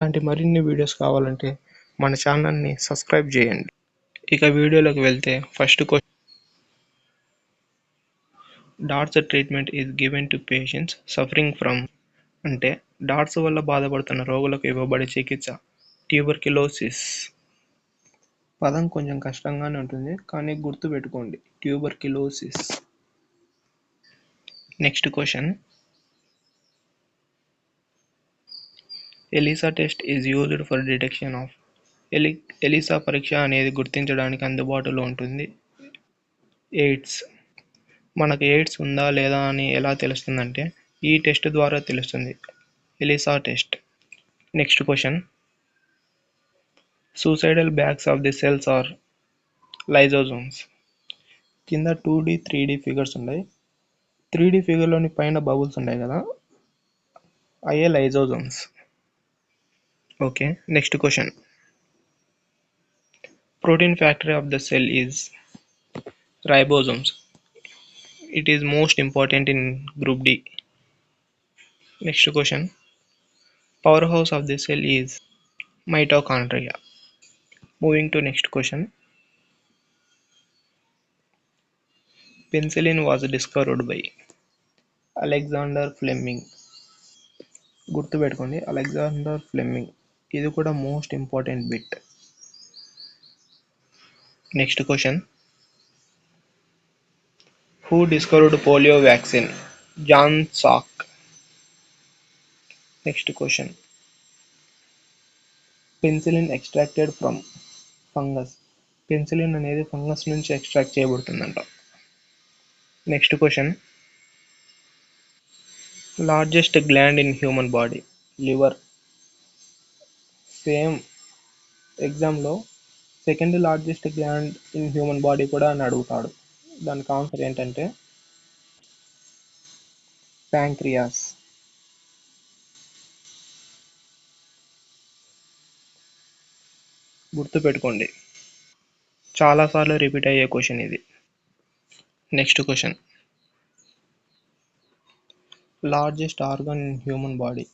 ఇలాంటి మరిన్ని వీడియోస్ కావాలంటే మన ఛానల్ని సబ్స్క్రైబ్ చేయండి. ఇక వీడియోలోకి వెళ్తే first question, dots treatment is given to patients suffering from అంటే డాట్స్ వల్ల బాధపడుతున్న రోగులకు ఇవ్వబడే చికిత్స ట్యూబర్క్యులోసిస్. పదం కొంచెం కష్టంగానే ఉంటుంది, కానీ గుర్తుపెట్టుకోండి, tuberculosis. Next question, ELISA test is used for detection of. ELISA పరీక్ష అనేది గుర్తించడానికి అందుబాటులో ఉంటుంది. ఎయిడ్స్. మనకు ఎయిడ్స్ ఉందా లేదా అని ఎలా తెలుస్తుందంటే ఈ టెస్ట్ ద్వారా తెలుస్తుంది, ELISA test. Next question, suicidal bags of the cells are lysosomes. కింద 2D 3D ఫిగర్స్ ఉన్నాయి. 3D ఫిగర్లోని పైన బబుల్స్ ఉన్నాయి కదా, అయ్యే lysosomes. Okay. Next question, protein factory of the cell is ribosomes. It is most important in group D. Next question, power house of the cell is mitochondria. Moving to next question, penicillin was discovered by Alexander Fleming. గుర్తుపెట్టుకోండి, Alexander Fleming. ఇది కూడా most important bit. Next question, who discovered polio vaccine? John Salk. Next question, penicillin extracted from fungus. Penicillin అనేది fungus నుంచి extract చేయబడుతుందంట. Next question, largest gland in human body? Liver. Same ఎగ్జామ్లో second largest gland in human body కూడా అని అడుగుతాడు. దానికి answer ఏంటంటే pancreas. గుర్తుపెట్టుకోండి, చాలాసార్లు రిపీట్ అయ్యే క్వశ్చన్ ఇది. Next question, largest organ in human body?